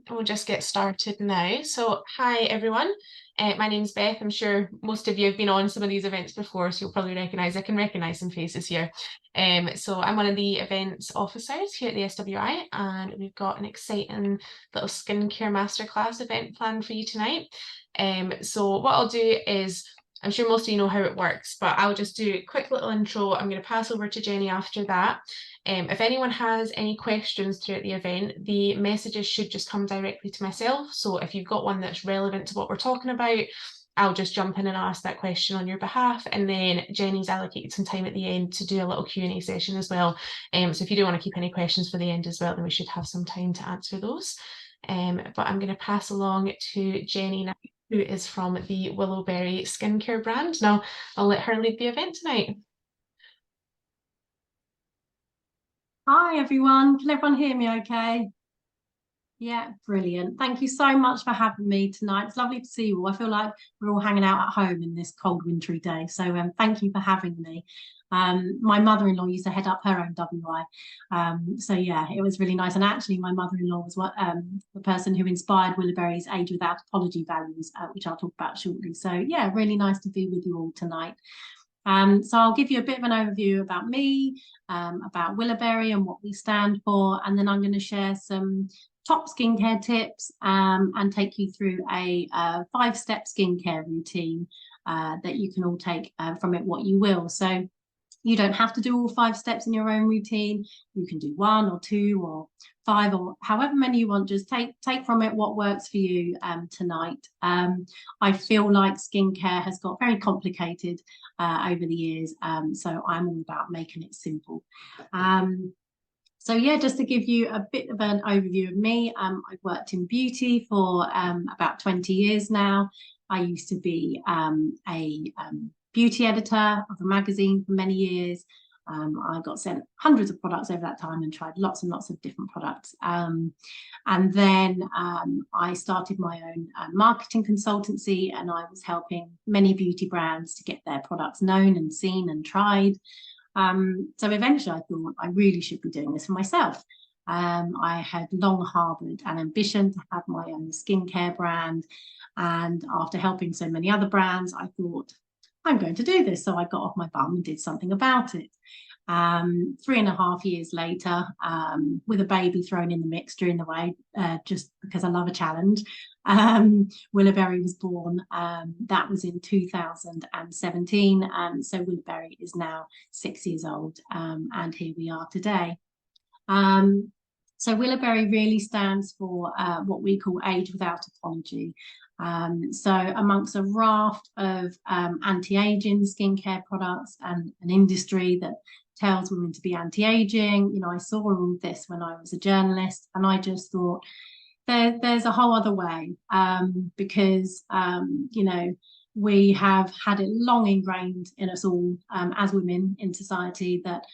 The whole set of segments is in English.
and we'll just get started now. So, hi everyone. My name's Beth. I'm sure most of you have been on some of these events before, so you'll probably I can recognise some faces here. So I'm one of the events officers here at the SWI, and we've got an exciting little skincare masterclass event planned for you tonight. So what I'll do is, I'm sure most of you know how it works, but I'll just do a quick little intro. I'm going to pass over to Jenny after that. If anyone has any questions throughout the event, the messages should just come directly to myself. So if you've got one that's relevant to what we're talking about, I'll just jump in and ask that question on your behalf. And then Jenny's allocated some time at the end to do a little Q&A session as well. So if you do want to keep any questions for the end as well, then we should have some time to answer those. But I'm going to pass along to Jenny now, who is from the Willowberry skincare brand. Now, I'll let her lead the event tonight. Hi everyone, can everyone hear me okay? Yeah, brilliant. Thank you so much for having me tonight. It's lovely to see you all. I feel like we're all hanging out at home in this cold wintry day. So thank you for having me. My mother-in-law used to head up her own WI. So yeah, it was really nice. And actually my mother-in-law was the person who inspired Willowberry's Age Without Apology values, which I'll talk about shortly. So yeah, really nice to be with you all tonight. So I'll give you a bit of an overview about me, about Willowberry and what we stand for, and then I'm going to share some top skincare tips and take you through a 5-step skincare routine that you can all take from it what you will. So you don't have to do all 5 steps in your own routine. You can do 1 or 2 or 5 or however many you want. Just take from it what works for you tonight. I feel like skincare has got very complicated over the years, so I'm all about making it simple. So yeah, just to give you a bit of an overview of me, I've worked in beauty for about 20 years now. I used to be a beauty editor of a magazine for many years. I got sent hundreds of products over that time and tried lots and lots of different products. And then I started my own marketing consultancy, and I was helping many beauty brands to get their products known and seen and tried. So eventually I thought I really should be doing this for myself. I had long harbored an ambition to have my own skincare brand. And after helping so many other brands, I thought, I'm going to do this. So I got off my bum and did something about it. 3.5 years later, with a baby thrown in the mix during the way, just because I love a challenge, Willowberry was born. That was in 2017. So Willowberry is now 6 years old, and here we are today. So Willowberry really stands for what we call Age Without Apology. So amongst a raft of anti-aging skincare products and an industry that tells women to be anti-aging, you know, I saw all this when I was a journalist, and I just thought there's a whole other way, because you know, we have had it long ingrained in us all as women in society that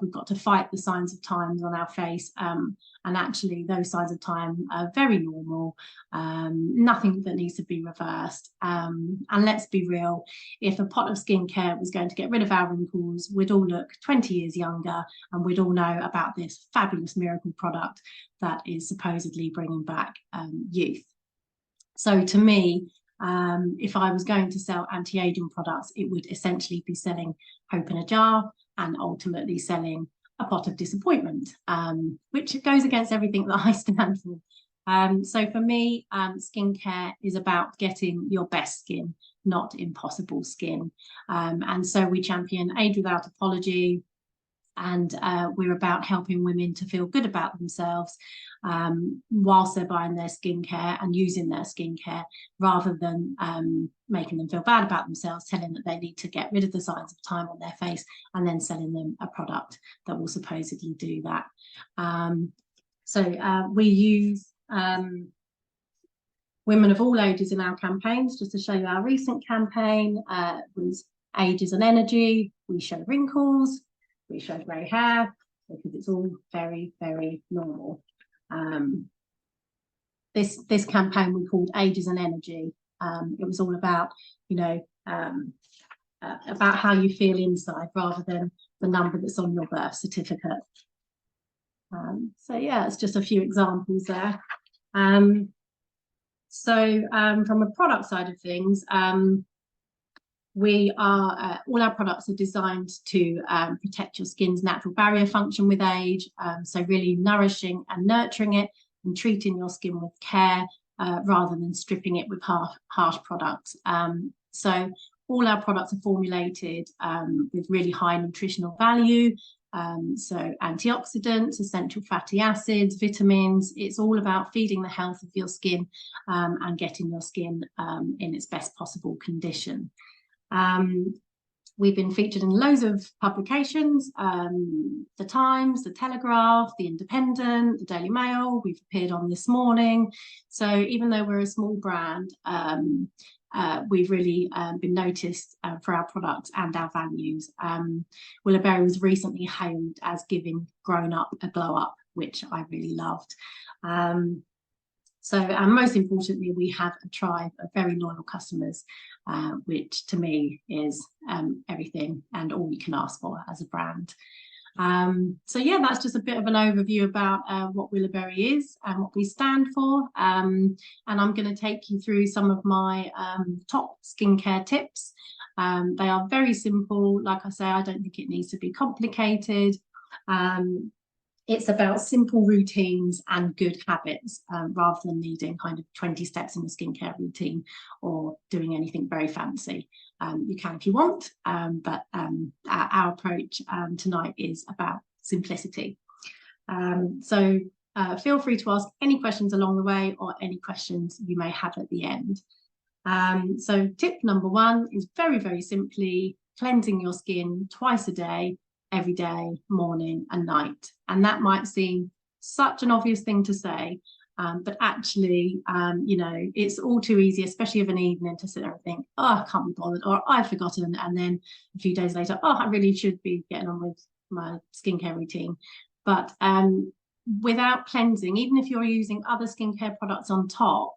we've got to fight the signs of times on our face, and actually those signs of time are very normal, nothing that needs to be reversed. And let's be real, if a pot of skincare was going to get rid of our wrinkles, we'd all look 20 years younger, and we'd all know about this fabulous miracle product that is supposedly bringing back youth. So to me, if I was going to sell anti-aging products, it would essentially be selling hope in a jar and ultimately selling a pot of disappointment, which goes against everything that I stand for. So for me, skincare is about getting your best skin, not impossible skin. And so we champion Age Without Apology, and we're about helping women to feel good about themselves whilst they're buying their skincare and using their skincare, rather than making them feel bad about themselves, telling them that they need to get rid of the signs of time on their face, and then selling them a product that will supposedly do that. So we use women of all ages in our campaigns. Just to show you our recent campaign was Ages and Energy. We show wrinkles, we show grey hair, because it's all very, very normal. This campaign we called Ages and Energy. It was all about, you know, about how you feel inside rather than the number that's on your birth certificate. So yeah, it's just a few examples there. From a product side of things, we are all our products are designed to protect your skin's natural barrier function with age. So really nourishing and nurturing it and treating your skin with care rather than stripping it with harsh products. So all our products are formulated with really high nutritional value. So antioxidants, essential fatty acids, vitamins. It's all about feeding the health of your skin and getting your skin in its best possible condition. We've been featured in loads of publications, The Times, The Telegraph, The Independent, The Daily Mail. We've appeared on This Morning. So even though we're a small brand, we've really been noticed for our products and our values. Willowberry was recently hailed as giving grown up a glow up, which I really loved. And most importantly, we have a tribe of very loyal customers, which to me is everything and all you can ask for as a brand. So yeah, that's just a bit of an overview about what Willowberry is and what we stand for. And I'm going to take you through some of my top skincare tips. They are very simple. Like I say, I don't think it needs to be complicated. It's about simple routines and good habits rather than needing kind of 20 steps in a skincare routine or doing anything very fancy. You can if you want, but our approach tonight is about simplicity. Feel free to ask any questions along the way or any questions you may have at the end. So tip number one is very, very simply cleansing your skin twice a day, every day, morning and night. And that might seem such an obvious thing to say, but actually, you know, it's all too easy, especially of an evening, to sit there and think, oh, I can't be bothered, or I've forgotten. And then a few days later, oh, I really should be getting on with my skincare routine. But without cleansing, even if you're using other skincare products on top,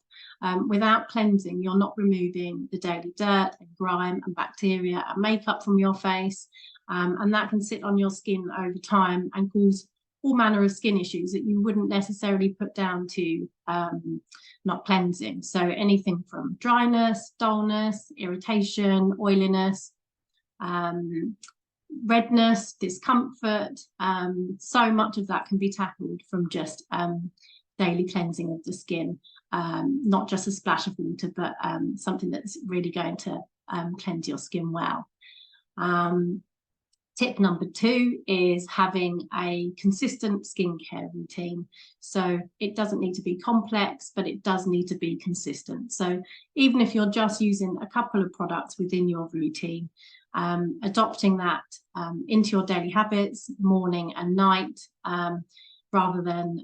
without cleansing, you're not removing the daily dirt and grime and bacteria and makeup from your face. And that can sit on your skin over time and cause all manner of skin issues that you wouldn't necessarily put down to not cleansing. So anything from dryness, dullness, irritation, oiliness, redness, discomfort. So much of that can be tackled from just daily cleansing of the skin, not just a splash of water, but something that's really going to cleanse your skin well. Tip number two is having a consistent skincare routine. So it doesn't need to be complex, but it does need to be consistent. So even if you're just using a couple of products within your routine, adopting that into your daily habits, morning and night, rather than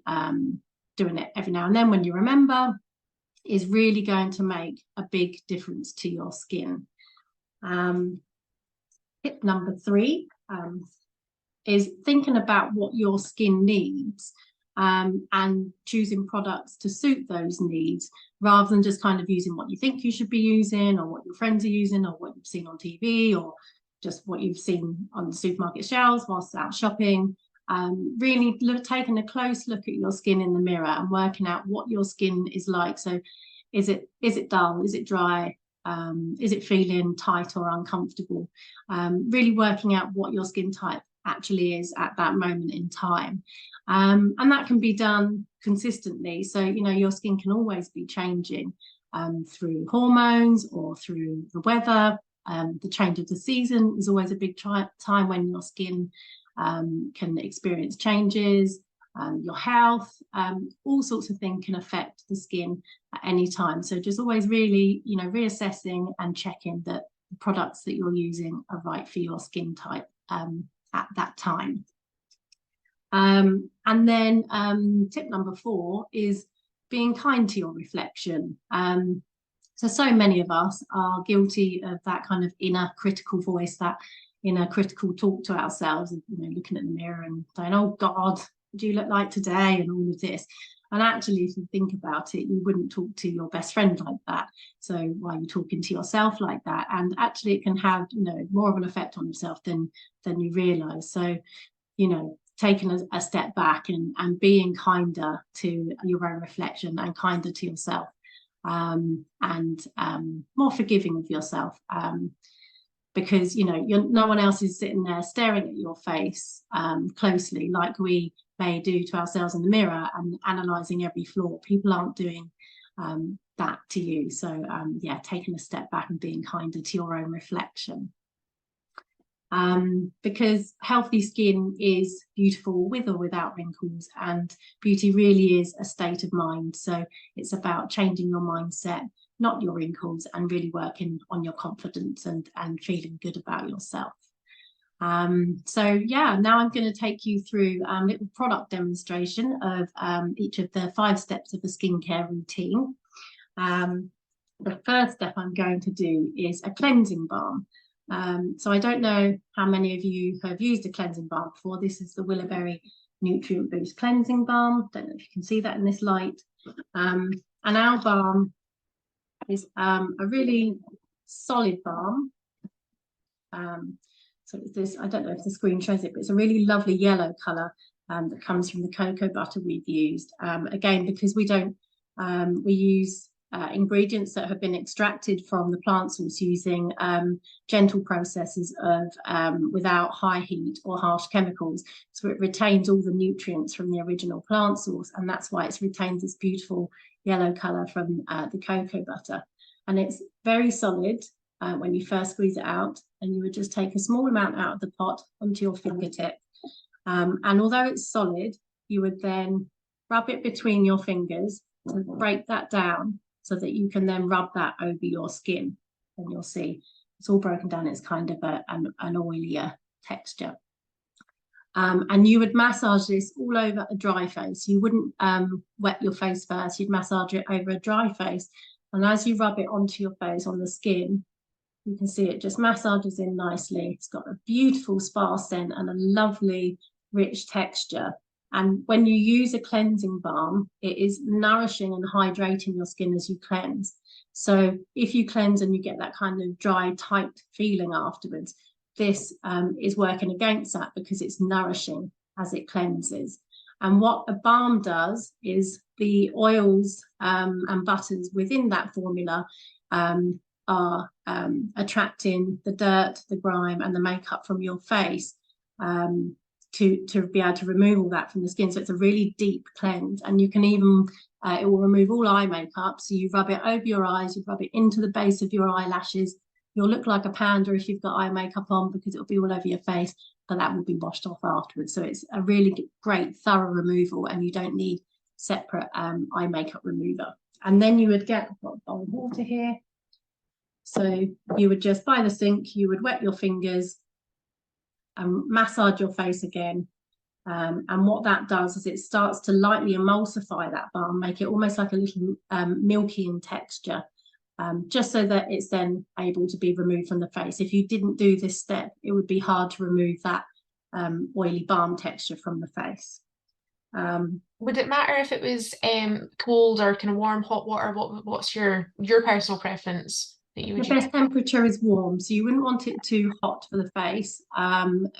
doing it every now and then when you remember, is really going to make a big difference to your skin. Tip number three is thinking about what your skin needs and choosing products to suit those needs rather than just kind of using what you think you should be using or what your friends are using or what you've seen on TV or just what you've seen on the supermarket shelves whilst out shopping. Really taking a close look at your skin in the mirror and working out what your skin is like. So is it dull? Is it dry? Is it feeling tight or uncomfortable? Really working out what your skin type actually is at that moment in time. And that can be done consistently. So, you know, your skin can always be changing through hormones or through the weather. The change of the season is always a big time when your skin can experience changes. Your health, all sorts of things can affect the skin at any time. So just always really, you know, reassessing and checking that the products that you're using are right for your skin type at that time. And then tip number four is being kind to your reflection. So many of us are guilty of that kind of inner critical voice, that inner critical talk to ourselves, you know, looking at the mirror and saying, oh God, do you look like today, and all of this. And actually, if you think about it, you wouldn't talk to your best friend like that. So why are you talking to yourself like that? And actually it can have, you know, more of an effect on yourself than you realize. So, you know, taking a step back and being kinder to your own reflection and kinder to yourself, and more forgiving of yourself, because no one else is sitting there staring at your face closely like we may do to ourselves in the mirror and analysing every flaw. People aren't doing that to you. So yeah, taking a step back and being kinder to your own reflection. Because healthy skin is beautiful with or without wrinkles, and beauty really is a state of mind. So it's about changing your mindset, not your wrinkles, and really working on your confidence and feeling good about yourself. So yeah, now I'm going to take you through a little product demonstration of each of the 5 steps of a skincare routine. The first step I'm going to do is a cleansing balm. So I don't know how many of you have used a cleansing balm before. This is the Willowberry Nutrient Boost Cleansing Balm. Don't know if you can see that in this light. And our balm is a really solid balm. So it's this, I don't know if the screen shows it, but it's a really lovely yellow colour that comes from the cocoa butter we've used. Again, because we use ingredients that have been extracted from the plant source using gentle processes of without high heat or harsh chemicals, so it retains all the nutrients from the original plant source, and that's why it's retained this beautiful yellow color from the cocoa butter. And it's very solid when you first squeeze it out, and you would just take a small amount out of the pot onto your fingertip, and although it's solid, you would then rub it between your fingers to break that down, so that you can then rub that over your skin, and you'll see it's all broken down. It's kind of an oilier texture. And you would massage this all over a dry face. You wouldn't wet your face first, you'd massage it over a dry face. And as you rub it onto your face, on the skin, you can see it just massages in nicely. It's got a beautiful sparse scent and a lovely rich texture. And when you use a cleansing balm, it is nourishing and hydrating your skin as you cleanse. So if you cleanse and you get that kind of dry, tight feeling afterwards, this is working against that, because it's nourishing as it cleanses. And what a balm does is the oils and butters within that formula are attracting the dirt, the grime, and the makeup from your face, to be able to remove all that from the skin. So it's a really deep cleanse, and you can even it will remove all eye makeup. So you rub it over your eyes, you rub it into the base of your eyelashes. You'll look like a panda if you've got eye makeup on, because it'll be all over your face, but that will be washed off afterwards. So it's a really great thorough removal, and you don't need separate eye makeup remover. And then you would get, I've got a bowl of water here, so you would just, by the sink, you would wet your fingers and massage your face again. And what that does is it starts to lightly emulsify that balm, make it almost like a little milky in texture, just so that it's then able to be removed from the face. If you didn't do this step, it would be hard to remove that oily balm texture from the face. Would it matter if it was cold or kind of warm, hot water? What's your personal preference that you would use? The best temperature is warm, so you wouldn't want it too hot for the face,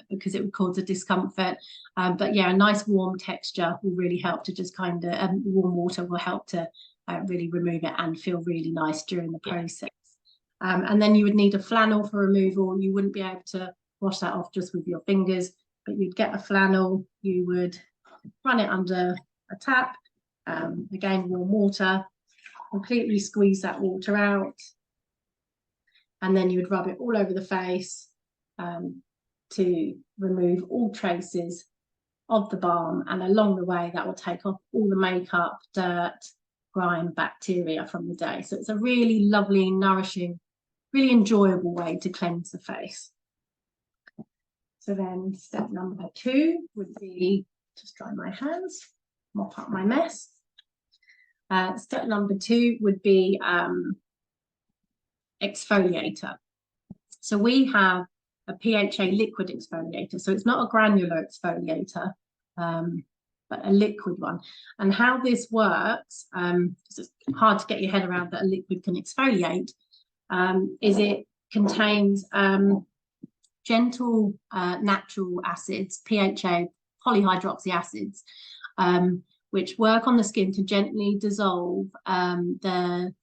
because it would cause a discomfort. But yeah, a nice warm texture will really help to just kind of, warm water will help to really remove it and feel really nice during the process. And then you would need a flannel for removal. You wouldn't be able to wash that off just with your fingers, but you'd get a flannel, you would run it under a tap, again warm water, completely squeeze that water out, and then you would rub it all over the face to remove all traces of the balm, and along the way that will take off all the makeup, dirt, grime, bacteria from the day. So it's a really lovely, nourishing, really enjoyable way to cleanse the face. So then step number 2 would be, just dry my hands, mop up my mess. Step number 2 would be exfoliator. So we have a PHA liquid exfoliator. So it's not a granular exfoliator, but a liquid one. And how this works, it's hard to get your head around that a liquid can exfoliate, is it contains gentle natural acids, PHA polyhydroxy acids, which work on the skin to gently dissolve the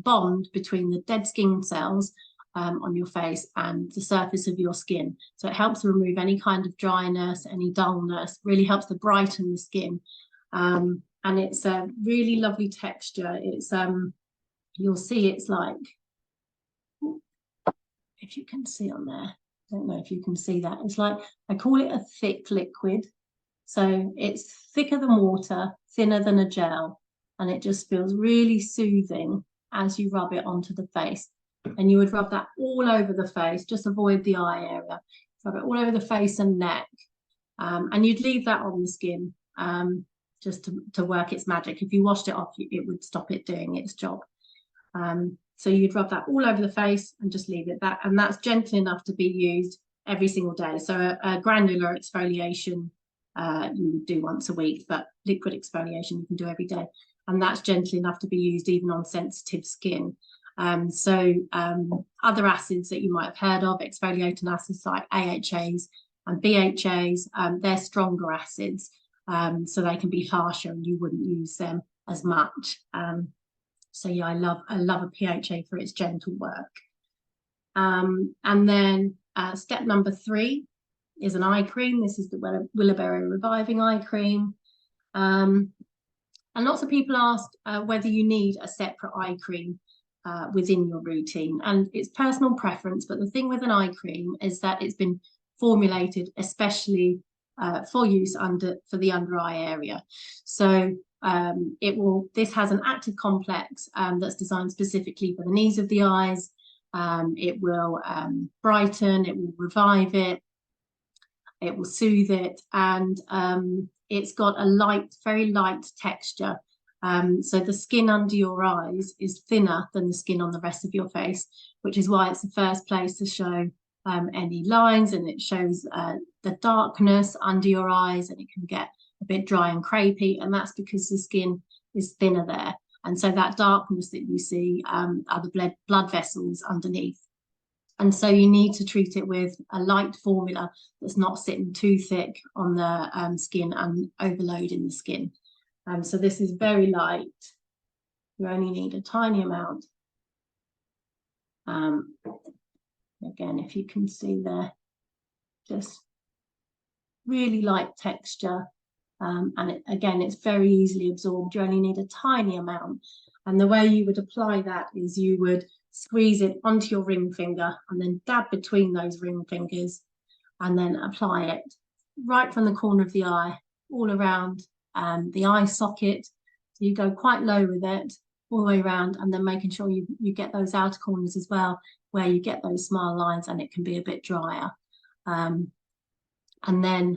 bond between the dead skin cells on your face and the surface of your skin. So it helps to remove any kind of dryness, any dullness, really helps to brighten the skin. And it's a really lovely texture. It's you'll see it's like, if you can see on there, I don't know if you can see that. It's like, I call it a thick liquid. So it's thicker than water, thinner than a gel, and it just feels really soothing as you rub it onto the face. And you would rub that all over the face, just avoid the eye area. Rub it all over the face and neck. And you'd leave that on the skin just to work its magic. If you washed it off, it would stop it doing its job. So you'd rub that all over the face and just leave it that. And that's gentle enough to be used every single day. So a granular exfoliation you would do once a week, but liquid exfoliation you can do every day. And that's gentle enough to be used even on sensitive skin. Other acids that you might have heard of, exfoliating acids like AHAs and BHAs, they're stronger acids, so they can be harsher and you wouldn't use them as much. So yeah, I love a PHA for its gentle work. And then step number 3 is an eye cream. This is the Willowberry Reviving Eye Cream. And lots of people ask whether you need a separate eye cream within your routine, and it's personal preference. But the thing with an eye cream is that it's been formulated especially for use for the under eye area. So this has an active complex that's designed specifically for the needs of the eyes. It will brighten, it will revive it, it will soothe it, and it's got a very light texture. So the skin under your eyes is thinner than the skin on the rest of your face, which is why it's the first place to show any lines, and it shows the darkness under your eyes, and it can get a bit dry and crepey, and that's because the skin is thinner there. And so that darkness that you see are the blood vessels underneath. And so you need to treat it with a light formula that's not sitting too thick on the skin and overloading the skin. So this is very light. You only need a tiny amount. Again, if you can see there, just really light texture. And again, it's very easily absorbed. You only need a tiny amount. And the way you would apply that is you would squeeze it onto your ring finger and then dab between those ring fingers and then apply it right from the corner of the eye all around the eye socket. So you go quite low with it all the way around, and then making sure you get those outer corners as well where you get those smile lines and it can be a bit drier. And then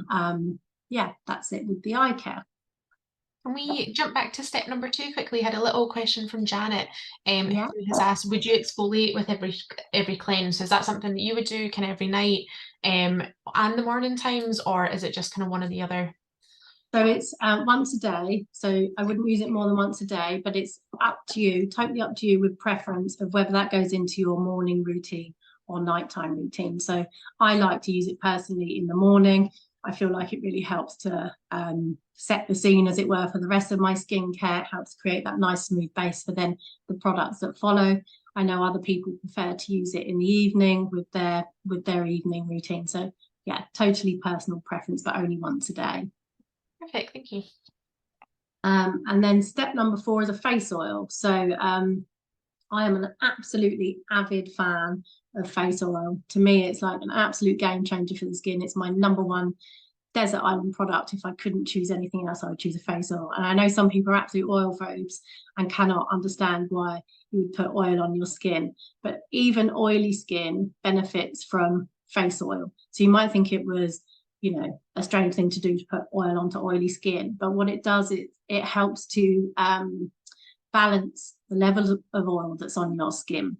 yeah, that's it with the eye care. Can we jump back to step number 2 quickly? Had a little question from Janet Yeah. who has asked, would you exfoliate with every cleanse? So is that something that you would do kind of every night and the morning times, or is it just kind of one or the other? So it's once a day. So I wouldn't use it more than once a day, but it's up to you, totally up to you with preference of whether that goes into your morning routine or nighttime routine. So I like to use it personally in the morning. I feel like it really helps to set the scene, as it were, for the rest of my skincare. It helps create that nice smooth base for then the products that follow. I know other people prefer to use it in the evening with their evening routine. So yeah, totally personal preference, but only once a day. Perfect, thank you. And then step number 4 is a face oil. So I am an absolutely avid fan of face oil. To me, it's like an absolute game changer for the skin. It's my #1 desert island product. If I couldn't choose anything else, I would choose a face oil. And I know some people are absolute oil phobes and cannot understand why you would put oil on your skin, but even oily skin benefits from face oil. So you might think it was, you know, a strange thing to do to put oil onto oily skin, but what it does is it helps to balance the level of oil that's on your skin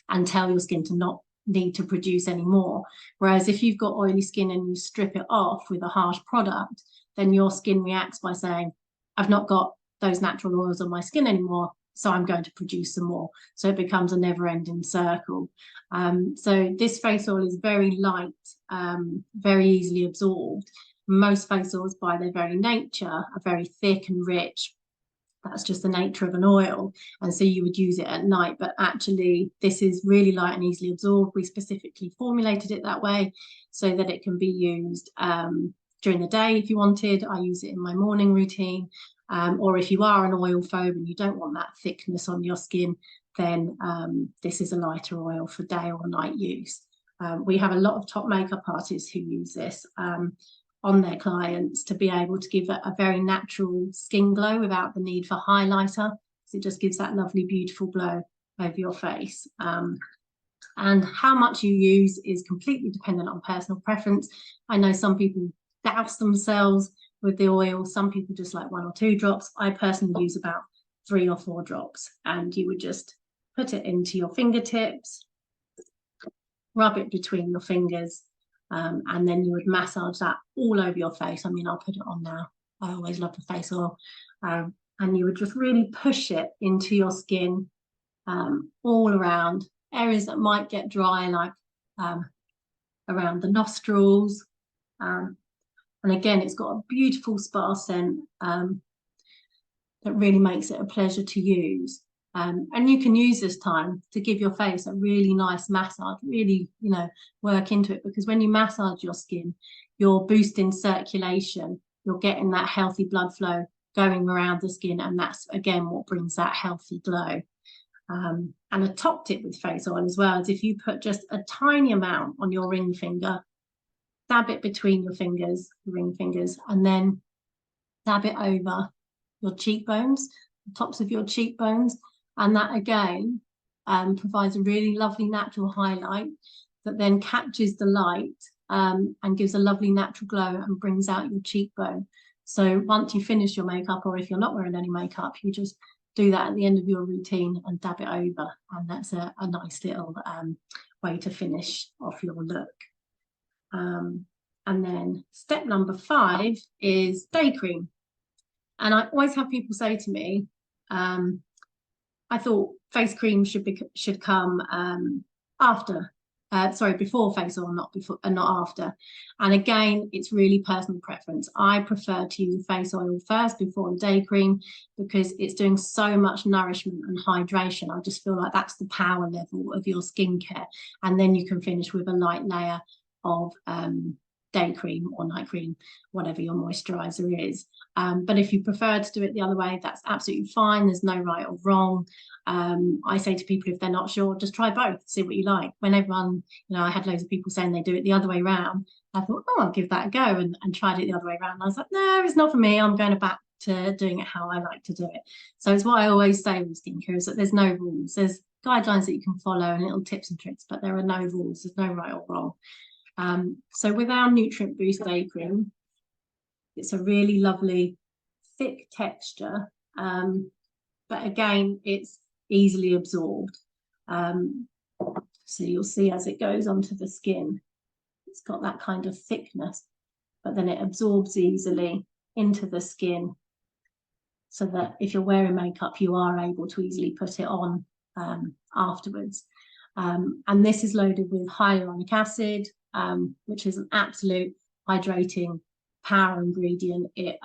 and tell your skin to not need to produce any more. Whereas if you've got oily skin and you strip it off with a harsh product, then your skin reacts by saying, I've not got those natural oils on my skin anymore, so I'm going to produce some more. So it becomes a never-ending circle. So this face oil is very light, very easily absorbed, Most face oils by their very nature are very thick and rich. That's just the nature of an oil, and so you would use it at night, but actually this is really light and easily absorbed. We specifically formulated it that way so that it can be used during the day if you wanted. I use it in my morning routine, or if you are an oil phobe and you don't want that thickness on your skin, then this is a lighter oil for day or night use. We have a lot of top makeup artists who use this on their clients to be able to give a very natural skin glow without the need for highlighter. So it just gives that lovely, beautiful glow over your face. And how much you use is completely dependent on personal preference. I know some people douse themselves with the oil. Some people just like 1 or 2 drops. I personally use about 3 or 4 drops, and you would just put it into your fingertips, rub it between your fingers, and then you would massage that all over your face. I mean, I'll put it on now. I always love the face oil. And you would just really push it into your skin, all around areas that might get dry, like around the nostrils. And again, it's got a beautiful spa scent that really makes it a pleasure to use. And you can use this time to give your face a really nice massage, really, you know, work into it, because when you massage your skin, you're boosting circulation, you're getting that healthy blood flow going around the skin, and that's again what brings that healthy glow. And a top tip with face oil as well is if you put just a tiny amount on your ring finger, dab it between your fingers, ring fingers, and then dab it over your cheekbones, the tops of your cheekbones. And that again provides a really lovely natural highlight that then catches the light and gives a lovely natural glow and brings out your cheekbone. So once you finish your makeup, or if you're not wearing any makeup, you just do that at the end of your routine and dab it over. And that's a nice little way to finish off your look. And then step number 5 is day cream. And I always have people say to me, I thought face cream should come before face oil, not after. And again, it's really personal preference. I prefer to use a face oil first before the day cream because it's doing so much nourishment and hydration. I just feel like that's the power level of your skincare. And then you can finish with a light layer of day cream or night cream, whatever your moisturizer is. But if you prefer to do it the other way, that's absolutely fine. There's no right or wrong. I say to people, if they're not sure, just try both, see what you like. When everyone, you know, I had loads of people saying they do it the other way around. I thought, oh, I'll give that a go, and tried it the other way around. And I was like, no, it's not for me. I'm going back to doing it how I like to do it. So it's what I always say with skincare is that there's no rules. There's guidelines that you can follow and little tips and tricks, but there are no rules. There's no right or wrong. So with our Nutrient Boost Day Cream, it's a really lovely thick texture, but again, it's easily absorbed. So you'll see as it goes onto the skin, it's got that kind of thickness, but then it absorbs easily into the skin so that if you're wearing makeup, you are able to easily put it on afterwards. And this is loaded with hyaluronic acid, which is an absolute hydrating power ingredient. It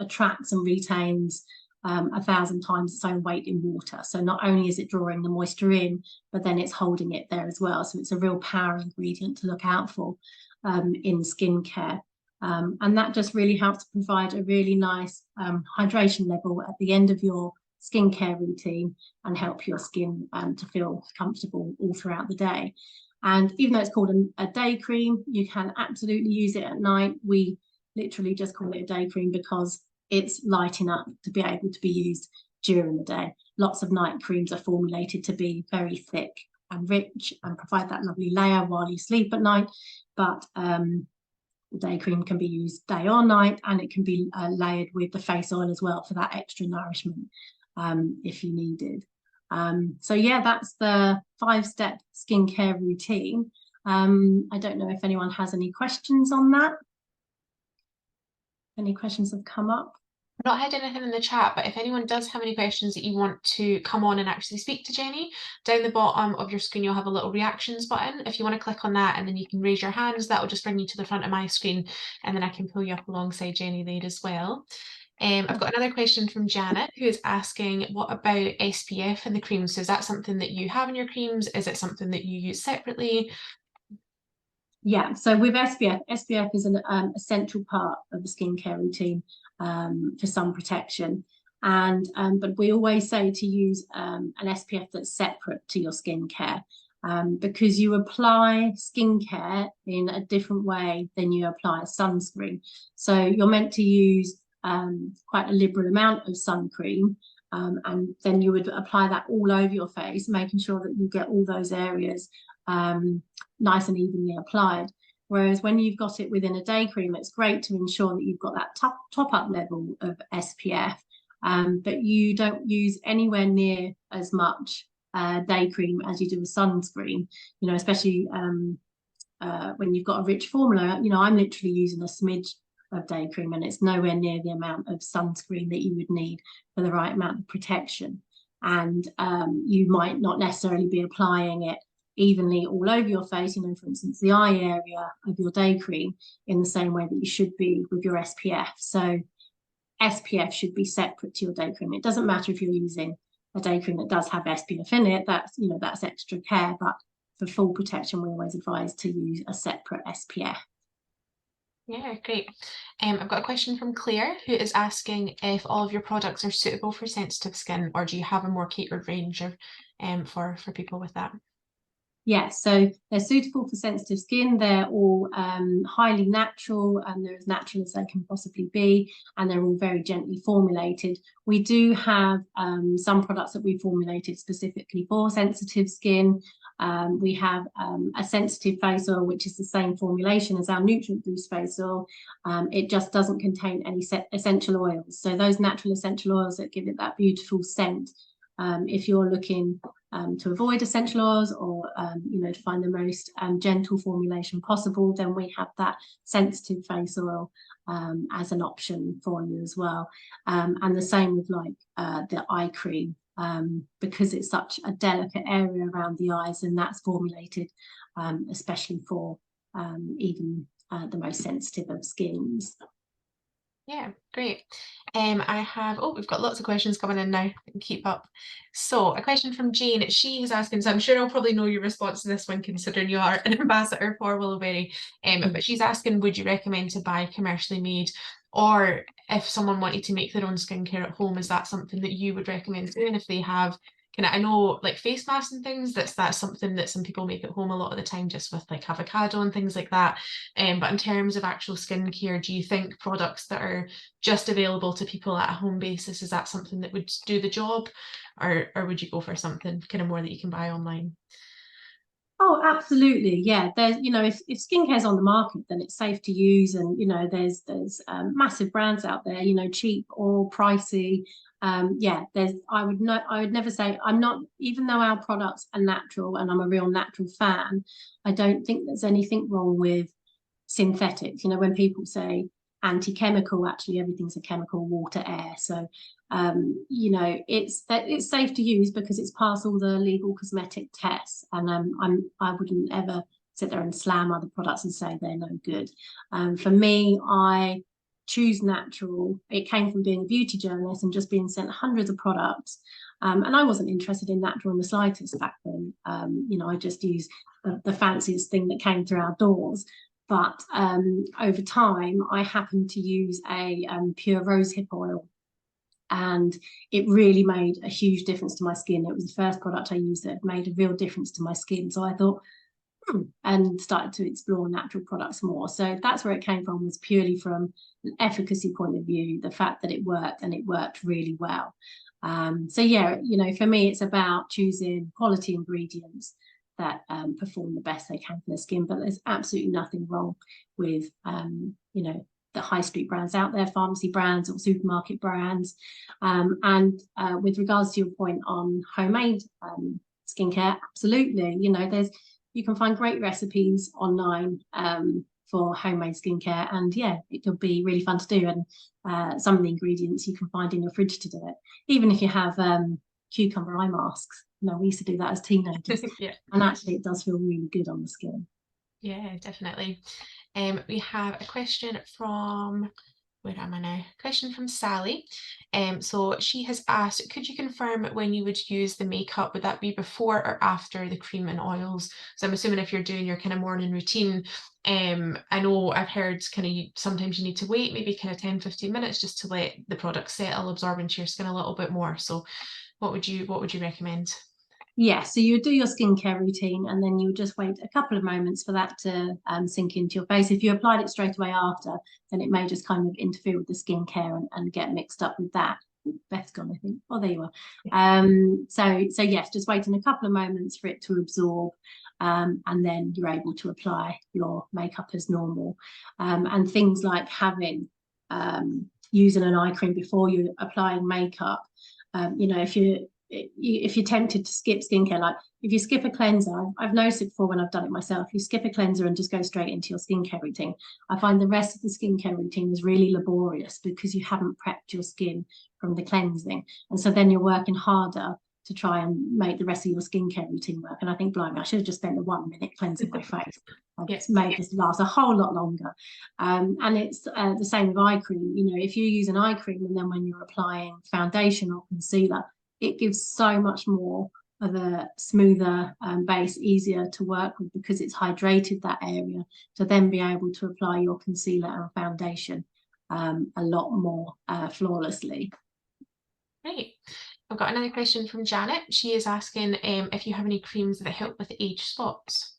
attracts and retains 1,000 times its own weight in water. So not only is it drawing the moisture in, but then it's holding it there as well. So it's a real power ingredient to look out for in skincare. And that just really helps to provide a really nice hydration level at the end of your skincare routine and help your skin to feel comfortable all throughout the day. And even though it's called a day cream, you can absolutely use it at night. We literally just call it a day cream because it's light enough to be able to be used during the day. Lots of night creams are formulated to be very thick and rich and provide that lovely layer while you sleep at night. But the day cream can be used day or night, and it can be layered with the face oil as well for that extra nourishment if you needed. So yeah, that's the 5-step skincare routine. I don't know if anyone has any questions on that. Any questions have come up? I've not had anything in the chat, but if anyone does have any questions that you want to come on and actually speak to Jenni, down the bottom of your screen, you'll have a little reactions button. If you want to click on that and then you can raise your hands, that will just bring you to the front of my screen and then I can pull you up alongside Jenni there as well. I've got another question from Janet, who is asking, what about SPF in the creams? So is that something that you have in your creams? Is it something that you use separately? Yeah, so with SPF is an essential part of the skincare routine for sun protection. And but we always say to use an SPF that's separate to your skincare because you apply skincare in a different way than you apply a sunscreen. So you're meant to use quite a liberal amount of sun cream. And then you would apply that all over your face, making sure that you get all those areas nice and evenly applied. Whereas when you've got it within a day cream, it's great to ensure that you've got that top up level of SPF, but you don't use anywhere near as much day cream as you do a sunscreen, you know, especially when you've got a rich formula. You know, I'm literally using a smidge of day cream and it's nowhere near the amount of sunscreen that you would need for the right amount of protection. And you might not necessarily be applying it evenly all over your face, you know, for instance, the eye area of your day cream in the same way that you should be with your SPF. So SPF should be separate to your day cream. It doesn't matter if you're using a day cream that does have SPF in it, that's, you know, that's extra care, but for full protection, we always advise to use a separate SPF. Yeah, great. I've got a question from Claire, who is asking if all of your products are suitable for sensitive skin, or do you have a more catered range of for people with that? Yeah, so they're suitable for sensitive skin. They're all highly natural, and they're as natural as they can possibly be, and they're all very gently formulated. We do have some products that we formulated specifically for sensitive skin. We have a sensitive face oil, which is the same formulation as our Nutrient Boost face oil. It just doesn't contain any essential oils. So those natural essential oils that give it that beautiful scent. If you're looking to avoid essential oils, or you know, to find the most gentle formulation possible, then we have that sensitive face oil as an option for you as well. And the same with like the eye cream, because it's such a delicate area around the eyes, and that's formulated especially for even the most sensitive of skins. Yeah, great. I have, we've got lots of questions coming in now. I can keep up. So a question from Jane. She is asking, so I'm sure I'll probably know your response to this one, considering you are an ambassador for Willowberry. But she's asking, would you recommend to buy commercially made, or if someone wanted to make their own skincare at home, is that something that you would recommend doing if they have I know like face masks and things, that's something that some people make at home a lot of the time, just with like avocado and things like that. But in terms of actual skincare, do you think products that are just available to people at a home basis, is that something that would do the job, or would you go for something kind of more that you can buy online? Oh, absolutely. Yeah. There's, you know, if skincare's on the market, then it's safe to use. And, you know, there's massive brands out there, you know, cheap or pricey. Yeah, I would never say, I'm not, even though our products are natural and I'm a real natural fan, I don't think there's anything wrong with synthetics. You know, when people say anti-chemical, actually everything's a chemical, water, air. So you know, it's safe to use because it's passed all the legal cosmetic tests, and I wouldn't ever sit there and slam other products and say they're no good. For me, I choose natural. It came from being a beauty journalist and just being sent hundreds of products, and I wasn't interested in natural in the slightest back then. You know, I just used the fanciest thing that came through our doors. But over time, I happened to use a pure rosehip oil, and it really made a huge difference to my skin. It was the first product I used that made a real difference to my skin. So I thought, and started to explore natural products more. So that's where it came from, was purely from an efficacy point of view, the fact that it worked, and it worked really well. So yeah, you know, for me, it's about choosing quality ingredients that perform the best they can for the skin. But there's absolutely nothing wrong with, you know, the high street brands out there, pharmacy brands or supermarket brands. And with regards to your point on homemade skincare, absolutely, you know, you can find great recipes online. for homemade skincare. And yeah, it could be really fun to do. And some of the ingredients you can find in your fridge to do it. Even if you have cucumber eye masks. We used to do that as teenagers. Yeah. And actually it does feel really good on the skin. Yeah, definitely. We have a question from, where am I now? Question from Sally. So she has asked, could you confirm when you would use the makeup? Would that be before or after the cream and oils? So I'm assuming if you're doing your kind of morning routine, I know I've heard kind of sometimes you need to wait maybe kind of 10-15 minutes just to let the product settle, absorb into your skin a little bit more. So what would you recommend? Yeah, so you would do your skincare routine and then you would just wait a couple of moments for that to sink into your face. If you applied it straight away after, then it may just kind of interfere with the skincare and get mixed up with that. Beth's gone, I think. Oh, there you are. So yes, just waiting a couple of moments for it to absorb, and then you're able to apply your makeup as normal. And things like having using an eye cream before you're applying makeup. If you're tempted to skip skincare, like if you skip a cleanser, I've noticed it before when I've done it myself, you skip a cleanser and just go straight into your skincare routine. I find the rest of the skincare routine is really laborious because you haven't prepped your skin from the cleansing. And so then you're working harder to try and make the rest of your skincare routine work. And I think, blimey, I should have just spent the 1 minute cleansing my face. I've Yes. made this last a whole lot longer. And it's the same with eye cream. If you use an eye cream and then when you're applying foundation or concealer, it gives so much more of a smoother base, easier to work with because it's hydrated that area to then be able to apply your concealer and foundation a lot more flawlessly. Great. I've got another question from Janet. She is asking if you have any creams that help with age spots.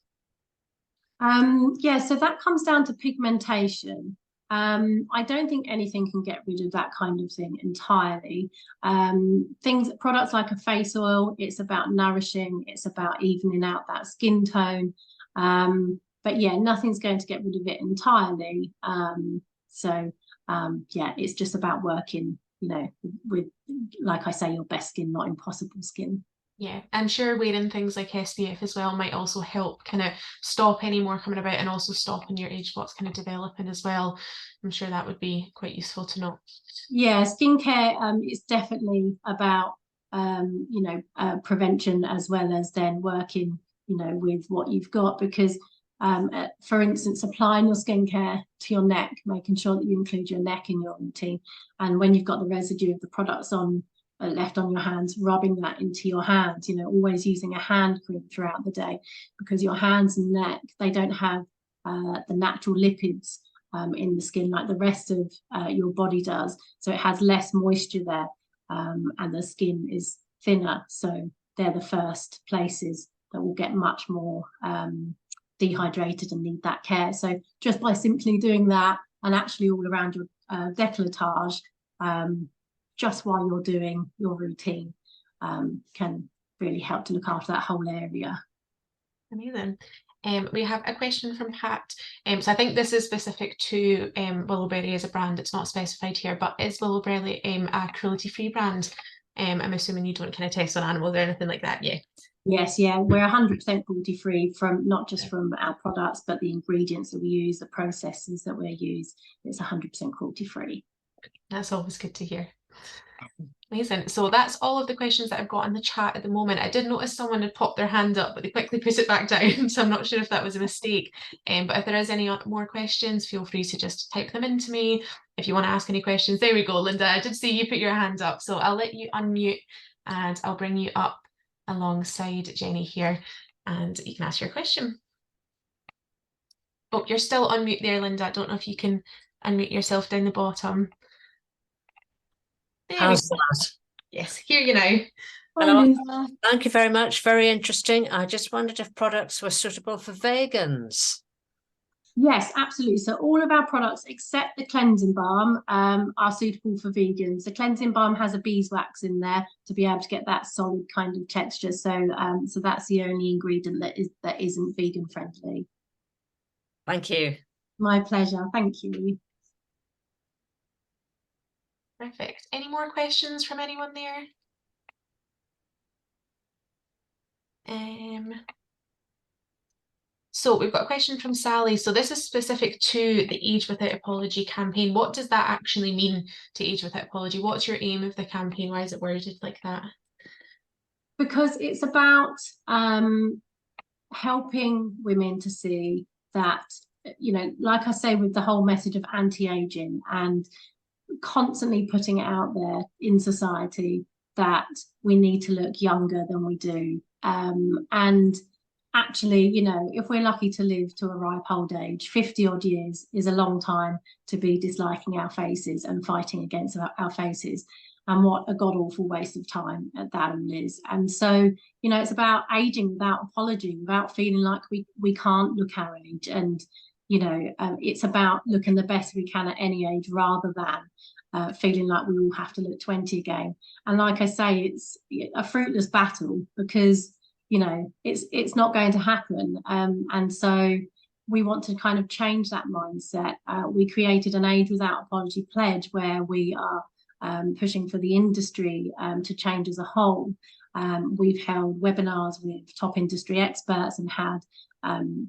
Yeah, so that comes down to pigmentation. I don't think anything can get rid of that kind of thing entirely. Products like a face oil, it's about nourishing, it's about evening out that skin tone. But yeah, nothing's going to get rid of it entirely. Yeah, it's just about working, with, like I say, your best skin, not impossible skin. Yeah, I'm sure wearing things like SPF as well might also help kind of stop any more coming about and also stopping your age spots kind of developing as well. I'm sure that would be quite useful to know. Yeah, skincare is definitely about prevention as well as then working with what you've got because for instance, applying your skincare to your neck, making sure that you include your neck in your routine, and when you've got the residue of the products on left on your hands, rubbing that into your hands, always using a hand cream throughout the day because your hands and neck, they don't have the natural lipids in the skin like the rest of your body does. So it has less moisture there and the skin is thinner. So they're the first places that will get much more dehydrated and need that care. So just by simply doing that and actually all around your décolletage, just while you're doing your routine, can really help to look after that whole area. Amazing. We have a question from Pat. So I think this is specific to Willowberry as a brand. It's not specified here, but is Willowberry a cruelty-free brand? I'm assuming you don't kind of test on animals or anything like that, yeah. Yes, yeah, we're 100% cruelty-free from not just from our products, but the ingredients that we use, the processes that we use. It's 100% cruelty-free. That's always good to hear. Amazing. So that's all of the questions that I've got in the chat at the moment. I did notice someone had popped their hand up, but they quickly put it back down. So I'm not sure if that was a mistake. But if there is any more questions, feel free to just type them into me. If you want to ask any questions, there we go, Linda. I did see you put your hand up. So I'll let you unmute and I'll bring you up alongside Jenny here and you can ask your question. Oh, you're still on mute there, Linda. I don't know if you can unmute yourself down the bottom. How's that? Yes, hear you now. Hello. Thank you very much. Very interesting. I just wondered if products were suitable for vegans. Yes, absolutely. So all of our products except the cleansing balm are suitable for vegans. The cleansing balm has a beeswax in there to be able to get that solid kind of texture. So so that's the only ingredient that isn't vegan friendly. Thank you. My pleasure. Thank you. Perfect. Any more questions from anyone there? So we've got a question from Sally. So this is specific to the Age Without Apology campaign. What does that actually mean to Age Without Apology? What's your aim of the campaign? Why is it worded like that? Because it's about helping women to see that, you know, like I say, with the whole message of anti-aging and constantly putting it out there in society that we need to look younger than we do. And actually, you know, if we're lucky to live to a ripe old age, 50 odd years is a long time to be disliking our faces and fighting against our faces. And what a god awful waste of time that is. And so, you know, it's about aging without apology, without feeling like we can't look our age. And, you know, it's about looking the best we can at any age rather than feeling like we all have to look 20 again. And like I say, it's a fruitless battle because, you know, it's not going to happen. And so we want to kind of change that mindset. We created an Age Without Apology pledge where we are pushing for the industry to change as a whole. We've held webinars with top industry experts and had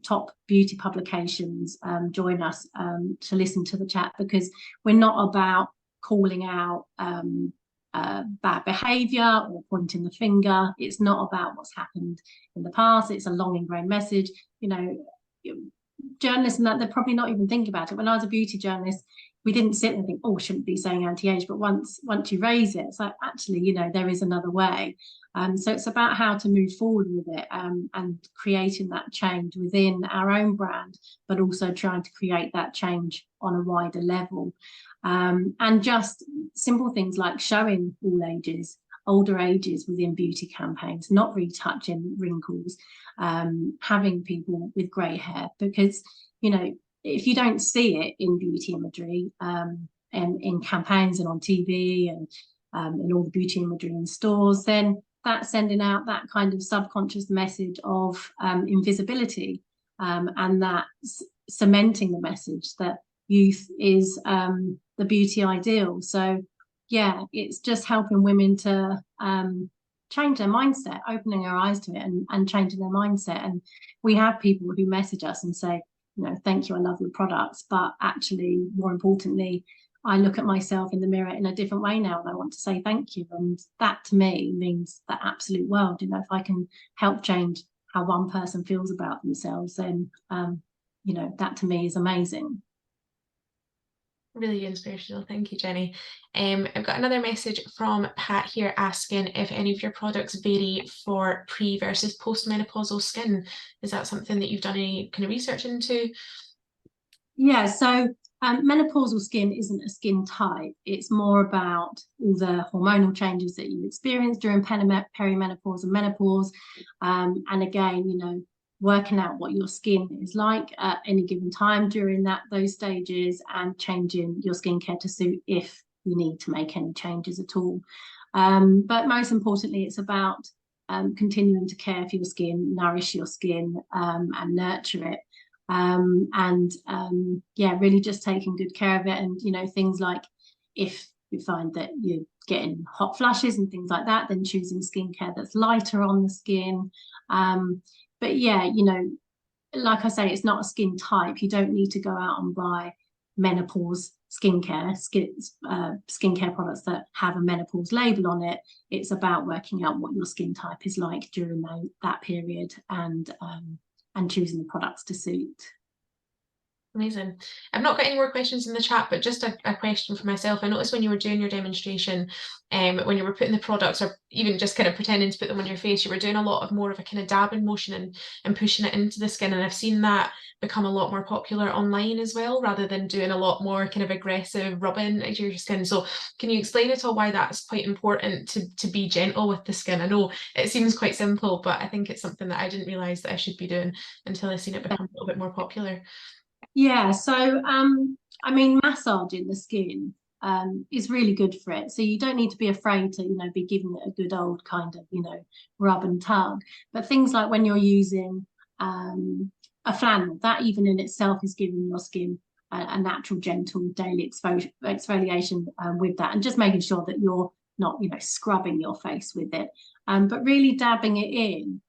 top beauty publications join us to listen to the chat, because we're not about calling out bad behavior or pointing the finger. It's not about what's happened in the past. It's a long ingrained message. You know, journalists and that, they're probably not even thinking about it. When I was a beauty journalist, we didn't sit and think, oh, shouldn't be saying anti-age. But once you raise it, it's like, actually, you know, there is another way. So it's about how to move forward with it and creating that change within our own brand, but also trying to create that change on a wider level. And just simple things like showing all ages, older ages within beauty campaigns, not retouching wrinkles, having people with grey hair, because, you know, if you don't see it in beauty imagery and in campaigns and on TV and in all the beauty imagery in stores, then that's sending out that kind of subconscious message of invisibility, and that's cementing the message that youth is the beauty ideal. So yeah, it's just helping women to change their mindset, opening their eyes to it and changing their mindset. And we have people who message us and say, you know, thank you, I love your products, but actually, more importantly, I look at myself in the mirror in a different way now and I want to say thank you. And that to me means the absolute world. You know, if I can help change how one person feels about themselves, then you know, that to me is amazing. Really inspirational. Thank you, Jenny. I've got another message from Pat here asking if any of your products vary for pre versus postmenopausal skin. Is that something that you've done any kind of research into? Yeah, so menopausal skin isn't a skin type. It's more about all the hormonal changes that you experience during perimenopause and menopause. And again, you know, working out what your skin is like at any given time during those stages and changing your skincare to suit if you need to make any changes at all. But most importantly, it's about continuing to care for your skin, nourish your skin, and nurture it. Yeah, really just taking good care of it. And, you know, things like if you find that you're getting hot flushes and things like that, then choosing skincare that's lighter on the skin. But yeah, you know, like I say, it's not a skin type. You don't need to go out and buy menopause skincare products that have a menopause label on it. It's about working out what your skin type is like during that period and choosing the products to suit. Amazing. I've not got any more questions in the chat, but just a question for myself. I noticed when you were doing your demonstration, when you were putting the products or even just kind of pretending to put them on your face, you were doing a lot of more of a kind of dabbing motion and pushing it into the skin. And I've seen that become a lot more popular online as well, rather than doing a lot more kind of aggressive rubbing into your skin. So can you explain at all why that's quite important to be gentle with the skin? I know it seems quite simple, but I think it's something that I didn't realize that I should be doing until I've seen it become a little bit more popular. Yeah, so I mean, massaging the skin is really good for it. So you don't need to be afraid to, you know, be giving it a good old kind of, you know, rub and tug. But things like when you're using a flannel, that even in itself is giving your skin a natural, gentle daily exfoliation with that, and just making sure that you're not, you know, scrubbing your face with it, but really dabbing it in.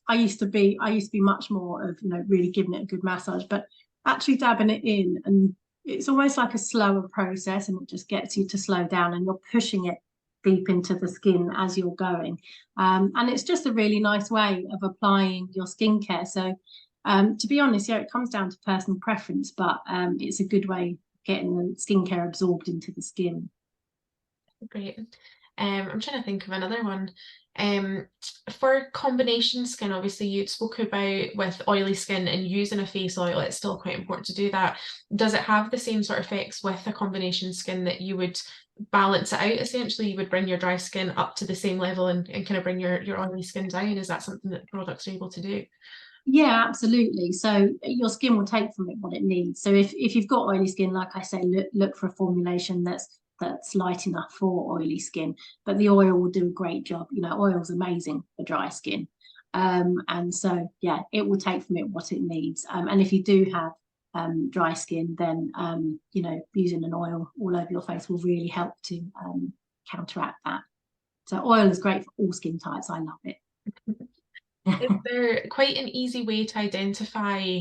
I used to be much more of, really giving it a good massage, but actually dabbing it in, and it's almost like a slower process, and it just gets you to slow down, and you're pushing it deep into the skin as you're going. And it's just a really nice way of applying your skincare. So to be honest, it comes down to personal preference, but it's a good way of getting the skincare absorbed into the skin. Great. I'm trying to think of another one. For combination skin, obviously you spoke about with oily skin and using a face oil, it's still quite important to do that. Does it have the same sort of effects with a combination skin that you would balance it out? Essentially, you would bring your dry skin up to the same level and kind of bring your oily skin down. Is that something that products are able to do? Yeah, absolutely. So your skin will take from it what it needs. So if you've got oily skin, like I say, look for a formulation that's light enough for oily skin. But the oil will do a great job. Oil's amazing for dry skin. And so, yeah, it will take from it what it needs. And if you do have dry skin, then, using an oil all over your face will really help to counteract that. So oil is great for all skin types. I love it. Is there quite an easy way to identify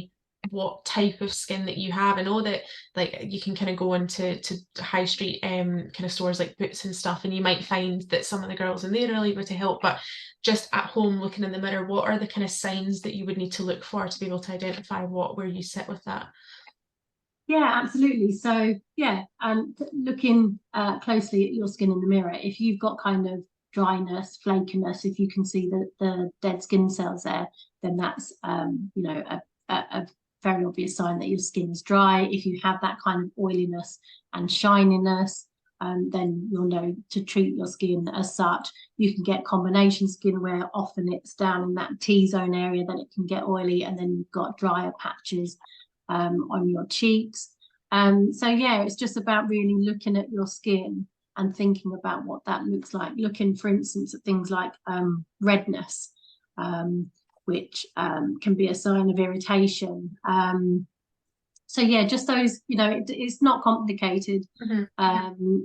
what type of skin that you have? I know that like you can kind of go into high street kind of stores like Boots and stuff, and you might find that some of the girls in there are able to help, but just at home looking in the mirror, what are the kind of signs that you would need to look for to be able to identify where you sit with that? Yeah, absolutely. So yeah, looking closely at your skin in the mirror, if you've got kind of dryness, flakiness, if you can see the dead skin cells there, then that's a very obvious sign that your skin is dry. If you have that kind of oiliness and shininess, then you'll know to treat your skin as such. You can get combination skin where often it's down in that T-zone area that it can get oily, and then you've got drier patches on your cheeks. So yeah, it's just about really looking at your skin and thinking about what that looks like. Looking, for instance, at things like redness, which can be a sign of irritation. So yeah, just those, it's not complicated. Mm-hmm.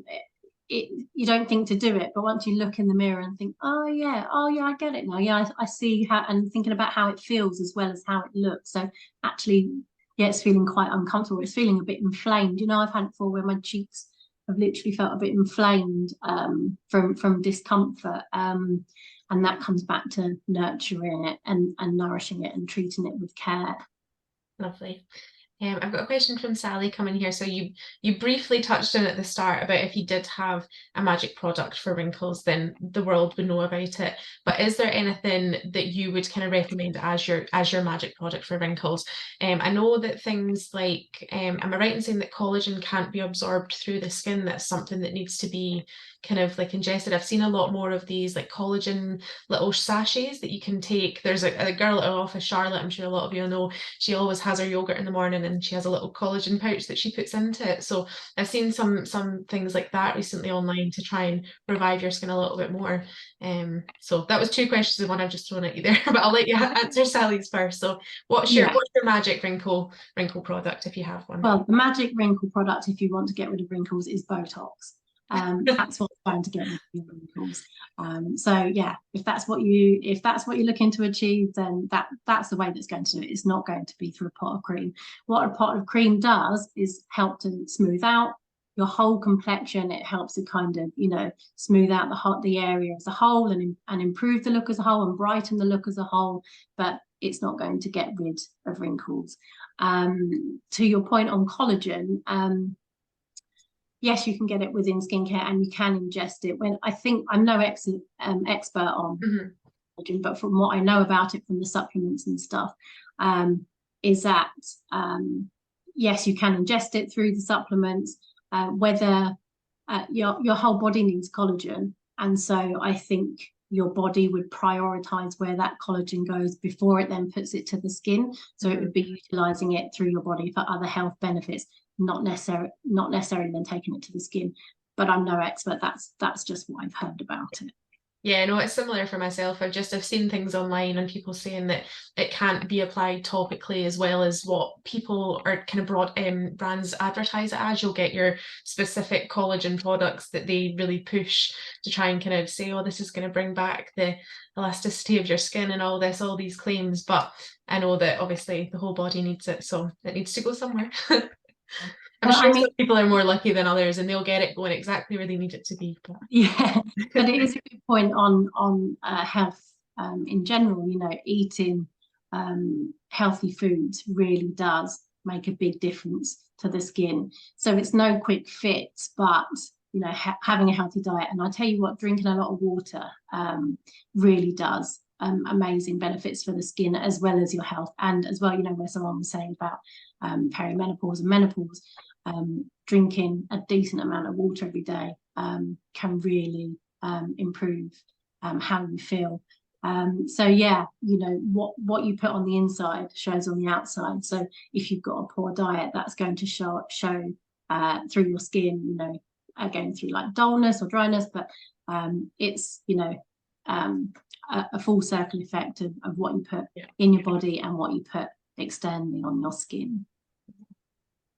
You don't think to do it, but once you look in the mirror and think, oh yeah, I get it now. Yeah, I see how, and thinking about how it feels as well as how it looks. So actually, yeah, it's feeling quite uncomfortable. It's feeling a bit inflamed. I've had it before where my cheeks have literally felt a bit inflamed from discomfort. And that comes back to nurturing it and nourishing it and treating it with care. Lovely. I've got a question from Sally coming here. So you briefly touched on at the start about if you did have a magic product for wrinkles, then the world would know about it. But is there anything that you would kind of recommend as your magic product for wrinkles? I know that things like, am I right in saying that collagen can't be absorbed through the skin? That's something that needs to be kind of like ingested. I've seen a lot more of these like collagen little sachets that you can take. There's a girl at our office, Charlotte, I'm sure a lot of you know, she always has her yogurt in the morning and she has a little collagen pouch that she puts into it. So I've seen some things like that recently online to try and revive your skin a little bit more. So that was two questions in one I've just thrown at you there, but I'll let you answer Sally's first. So what's your magic wrinkle product if you have one? Well, the magic wrinkle product, if you want to get rid of wrinkles, is Botox. That's what's going to get rid of your wrinkles. So yeah, if that's what you're looking to achieve, then that's the way that's going to do it. It's not going to be through a pot of cream. What a pot of cream does is help to smooth out your whole complexion. It helps to kind of smooth out the area as a whole and improve the look as a whole and brighten the look as a whole, but it's not going to get rid of wrinkles. To your point on collagen, yes, you can get it within skincare and you can ingest it. When I think I'm no expert on collagen, but from what I know about it from the supplements and stuff, is that yes, you can ingest it through the supplements. Whether your whole body needs collagen, and so I think your body would prioritize where that collagen goes before it then puts it to the skin. So it would be utilizing it through your body for other health benefits. Not necessarily then taking it to the skin, but I'm no expert. That's just what I've heard about it. Yeah, no, it's similar for myself. I've seen things online and people saying that it can't be applied topically as well as what people are kind of brands advertise it as. You'll get your specific collagen products that they really push to try and kind of say, oh, this is going to bring back the elasticity of your skin and all these claims, but I know that obviously the whole body needs it, so it needs to go somewhere. I'm sure some people are more lucky than others and they'll get it going exactly where they need it to be. But... Yeah, but it is a good point on health in general. You know, eating healthy foods really does make a big difference to the skin. So it's no quick fix, but you know, having a healthy diet. And I tell you what, drinking a lot of water really does amazing benefits for the skin as well as your health. And as well, you know, where someone was saying about perimenopause and menopause, drinking a decent amount of water every day can really improve how you feel. So yeah, you know, what you put on the inside shows on the outside. So if you've got a poor diet, that's going to show through your skin, you know, going through like dullness or dryness, but it's, you know, a full circle effect of what you put in your body and what you put externally on your skin.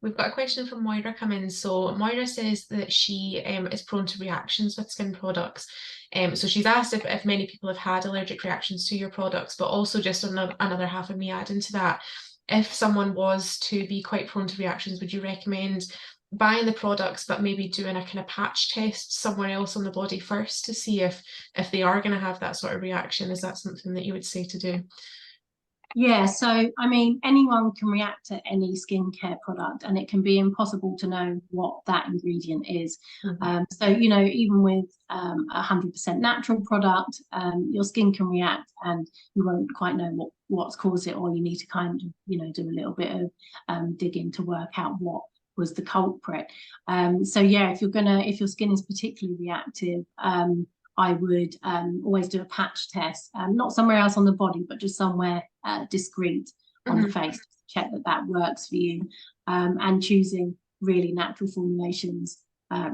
We've got a question from Moira come in. So Moira says that she is prone to reactions with skin products. So she's asked if many people have had allergic reactions to your products, but also just another half of me adding to that, if someone was to be quite prone to reactions, would you recommend buying the products but maybe doing a kind of patch test somewhere else on the body first to see if they are going to have that sort of reaction? Is that something that you would say to do? Yeah, so I mean, anyone can react to any skincare product, and it can be impossible to know what that ingredient is. So, you know, even with 100% natural product, your skin can react and you won't quite know what's caused it, or you need to kind of, you know, do a little bit of digging to work out what was the culprit. So yeah, if your skin is particularly reactive, I would always do a patch test, not somewhere else on the body, but just somewhere discreet on the face, to check that works for you, and choosing really natural formulations,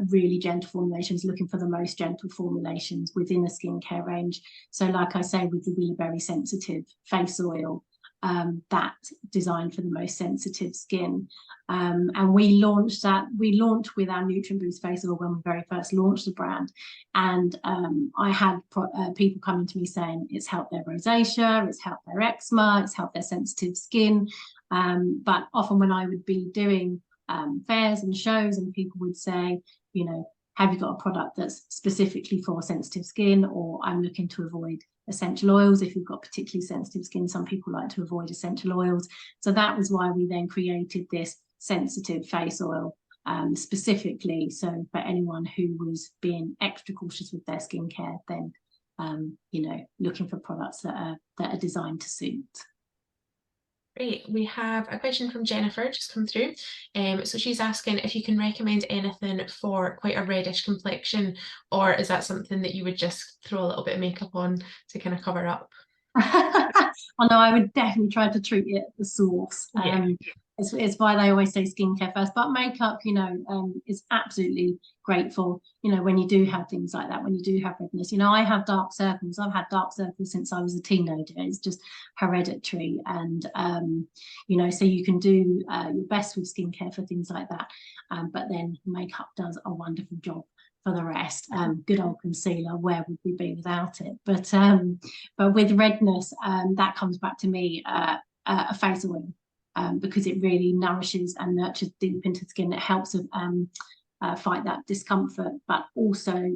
really gentle formulations, looking for the most gentle formulations within a skincare range. So like I say, with the Willowberry sensitive face oil, that's designed for the most sensitive skin, and we launched with our Nutrient Boost face oil when we very first launched the brand, and I had people coming to me saying it's helped their rosacea, it's helped their eczema, it's helped their sensitive skin, but often when I would be doing fairs and shows, and people would say, you know, have you got a product that's specifically for sensitive skin, or I'm looking to avoid essential oils. If you've got particularly sensitive skin, some people like to avoid essential oils. So that was why we then created this sensitive face oil specifically. So for anyone who was being extra cautious with their skincare, then, you know, looking for products that are designed to suit. Great. We have a question from Jennifer just come through. So she's asking if you can recommend anything for quite a reddish complexion, or is that something that you would just throw a little bit of makeup on to kind of cover up? Oh no, I would definitely try to treat it at the source. It's why they always say skincare first, but makeup, you know, is absolutely great for, you know, when you do have things like that, when you do have redness. You know, I have dark circles. I've had dark circles since I was a teenager. It's just hereditary, and you know, so you can do your best with skincare for things like that, but then makeup does a wonderful job for the rest. Good old concealer, where would we be without it? But with redness, that comes back to me, a face oil, because it really nourishes and nurtures deep into the skin. It helps with fight that discomfort, but also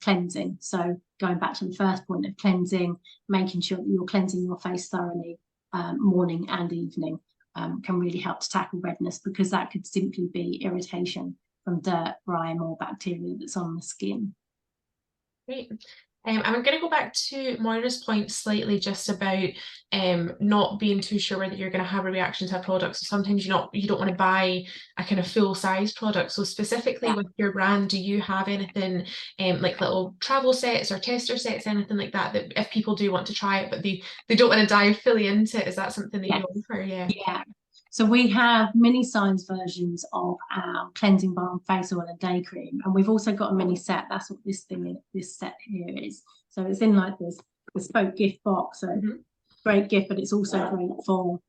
cleansing. So going back to the first point of cleansing, making sure that you're cleansing your face thoroughly morning and evening can really help to tackle redness, because that could simply be irritation from dirt, grime, or bacteria that's on the skin. Great. I'm going to go back to Moira's point slightly, just about not being too sure whether you're going to have a reaction to a product. So sometimes you don't want to buy a kind of full size product. So specifically with your brand, do you have anything like little travel sets or tester sets, anything like that, that if people do want to try it but they don't want to dive fully into it, is that something that you offer? Yeah. So we have mini size versions of our cleansing balm, face oil, and day cream, and we've also got a mini set. That's what this set here is. So it's in like this bespoke gift box. So great gift, but it's also great for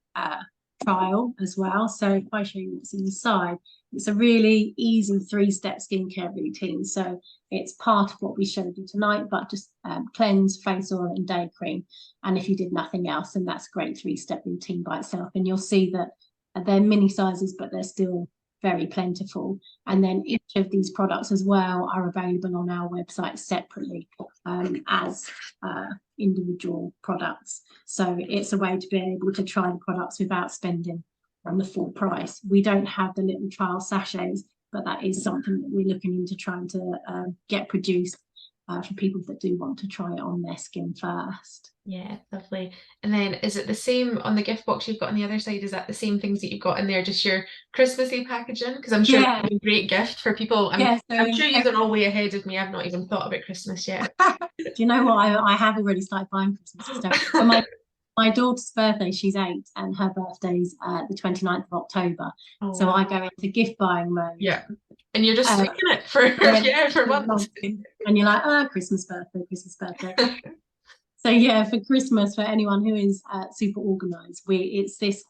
trial as well. So if I show you what's inside, it's a really easy 3-step skincare routine. So it's part of what we showed you tonight, but just cleanse, face oil and day cream. And if you did nothing else, then that's a great 3-step routine by itself. And you'll see that they're mini sizes, but they're still very plentiful. And then each of these products as well are available on our website separately as individual products. So it's a way to be able to try the products without spending on the full price. We don't have the little trial sachets, but that is something that we're looking into trying to get produced for people that do want to try it on their skin first. Yeah, lovely. And then is it the same on the gift box you've got on the other side? Is that the same things that you've got in there, just your Christmassy packaging? Because I'm sure it's a great gift for people. I'm sure you're all way ahead of me. I've not even thought about Christmas yet. Do you know what? I have already started buying Christmas stuff. So my daughter's birthday, she's 8, and her birthday's the 29th of October. Oh, so wow. I go into gift buying mode. Yeah. And you're just sticking it for for months. And you're like, oh, Christmas birthday. So yeah, for Christmas, for anyone who is super organized, it's this